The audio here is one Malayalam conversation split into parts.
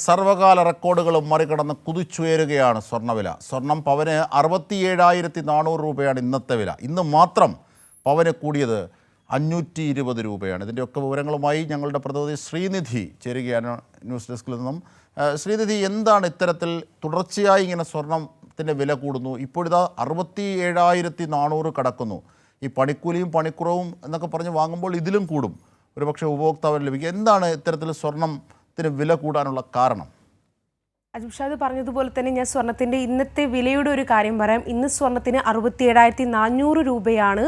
സർവകാല റെക്കോർഡുകളും മറികടന്ന് കുതിച്ചുയരുകയാണ് സ്വർണ്ണവില. സ്വർണം പവന് 67,400 രൂപയാണ് ഇന്നത്തെ വില. ഇന്ന് മാത്രം പവന് കൂടിയത് 520 രൂപയാണ്. ഇതിൻ്റെയൊക്കെ വിവരങ്ങളുമായി ഞങ്ങളുടെ പ്രതിനിധി ശ്രീനിധി ചേരുകയാണ് ന്യൂസ് ഡെസ്കിൽ നിന്നും. ശ്രീനിധി, എന്താണ് ഇത്തരത്തിൽ തുടർച്ചയായി ഇങ്ങനെ സ്വർണത്തിൻ്റെ വില കൂടുന്നു? ഇപ്പോഴിതാ 67,400 കടക്കുന്നു. ഈ പണിക്കൂലിയും പണിക്കുറവും എന്നൊക്കെ പറഞ്ഞ് വാങ്ങുമ്പോൾ ഇതിലും കൂടും, ഒരുപക്ഷെ ഉപഭോക്താവിന് ലഭിക്കുക. എന്താണ് ഇത്തരത്തിൽ സ്വർണത്തിന് വില കൂടാനുള്ള കാരണം? അജിംഷാദ് പറഞ്ഞതുപോലെ തന്നെ ഞാൻ സ്വർണത്തിൻ്റെ ഇന്നത്തെ വിലയുടെ ഒരു കാര്യം പറയാം. ഇന്ന് സ്വർണത്തിന് 67,400 രൂപയാണ്.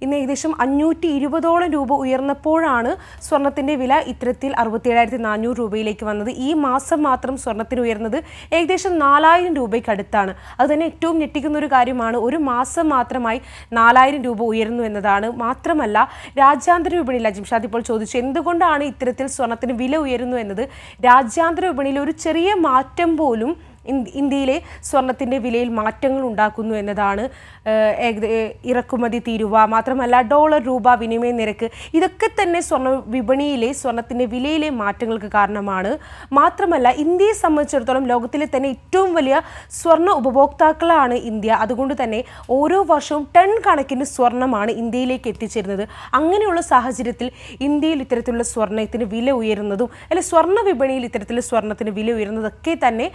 ഇന്ന് ഏകദേശം 520ഓളം രൂപ ഉയർന്നപ്പോഴാണ് സ്വർണത്തിൻ്റെ വില ഇത്തരത്തിൽ 67,400 രൂപയിലേക്ക് വന്നത്. ഈ മാസം മാത്രം സ്വർണത്തിന് ഉയർന്നത് ഏകദേശം 4,000 രൂപയ്ക്ക് അടുത്താണ്. അതുതന്നെ ഏറ്റവും ഞെട്ടിക്കുന്ന ഒരു കാര്യമാണ്. ഒരു മാസം മാത്രമായി 4,000 രൂപ ഉയർന്നു എന്നതാണ്. മാത്രമല്ല, രാജ്യാന്തര വിപണിയിൽ അജിംഷാദ് ഇപ്പോൾ ചോദിച്ചു എന്തുകൊണ്ടാണ് ഇത്തരത്തിൽ സ്വർണത്തിന് വില ഉയരുന്നു എന്നത്. രാജ്യാന്തര വിപണിയിൽ ഒരു ചെറിയ മാറ്റം പോലും ഇന്ത്യയിലെ സ്വർണത്തിൻ്റെ വിലയിൽ മാറ്റങ്ങൾ ഉണ്ടാക്കുന്നു എന്നതാണ്. ഇറക്കുമതി തീരുവ, മാത്രമല്ല ഡോളർ രൂപ വിനിമയ നിരക്ക്, ഇതൊക്കെ തന്നെ സ്വർണ്ണ വിപണിയിലെ സ്വർണത്തിൻ്റെ വിലയിലെ മാറ്റങ്ങൾക്ക് കാരണമാണ്. മാത്രമല്ല, ഇന്ത്യയെ സംബന്ധിച്ചിടത്തോളം ലോകത്തിലെ തന്നെ ഏറ്റവും വലിയ സ്വർണ്ണ ഉപഭോക്താക്കളാണ് ഇന്ത്യ. അതുകൊണ്ട് തന്നെ ഓരോ വർഷവും ടൺ കണക്കിന് സ്വർണ്ണമാണ് ഇന്ത്യയിലേക്ക് എത്തിച്ചേരുന്നത്. അങ്ങനെയുള്ള സാഹചര്യത്തിൽ ഇന്ത്യയിൽ ഇത്തരത്തിലുള്ള സ്വർണ്ണത്തിന് വില ഉയരുന്നതും അല്ലെങ്കിൽ സ്വർണ്ണ വിപണിയിൽ ഇത്തരത്തിലുള്ള സ്വർണ്ണത്തിന് വില ഉയരുന്നതൊക്കെ തന്നെ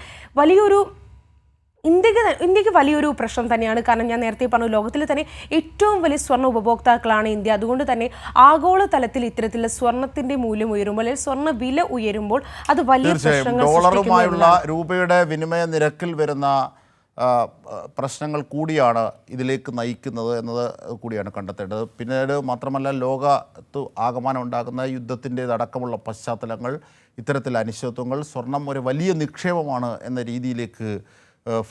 ഇന്ത്യക്ക് വലിയൊരു പ്രശ്നം തന്നെയാണ്. കാരണം ഞാൻ നേരത്തെ പറഞ്ഞു, ലോകത്തിലെ തന്നെ ഏറ്റവും വലിയ സ്വർണ്ണ ഉപഭോക്താക്കളാണ് ഇന്ത്യ. അതുകൊണ്ട് തന്നെ ആഗോളതലത്തിൽ ഇത്തരത്തിലുള്ള സ്വർണത്തിന്റെ മൂല്യം ഉയരുമ്പോൾ അല്ലെങ്കിൽ സ്വർണ്ണ വില ഉയരുമ്പോൾ അത് വലിയ പ്രശ്നങ്ങൾ ഡോളറുമായുള്ള രൂപയുടെ വിനിമയ നിരക്കിൽ വരുന്ന പ്രശ്നങ്ങൾ കൂടിയാണ് ഇതിലേക്ക് നയിക്കുന്നത് എന്നത് കൂടിയാണ് കണ്ടെത്തേണ്ടത്. പിന്നീട് മാത്രമല്ല, ലോകത്ത് ആകമാനം ഉണ്ടാകുന്ന യുദ്ധത്തിൻ്റെതടക്കമുള്ള പശ്ചാത്തലങ്ങൾ, ഇത്തരത്തിൽ അനിശ്ചിതത്വങ്ങൾ, സ്വർണം ഒരു വലിയ നിക്ഷേപമാണ് എന്ന രീതിയിലേക്ക്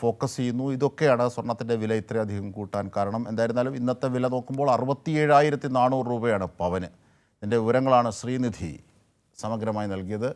ഫോക്കസ് ചെയ്യുന്നു. ഇതൊക്കെയാണ് സ്വർണത്തിൻ്റെ വില ഇത്രയധികം കൂട്ടാൻ കാരണം. എന്തായിരുന്നാലും ഇന്നത്തെ വില നോക്കുമ്പോൾ 67,400 രൂപയാണ് പവന്. ഇതിൻ്റെ വിവരങ്ങളാണ് ശ്രീനിധി സമഗ്രമായി നൽകിയത്.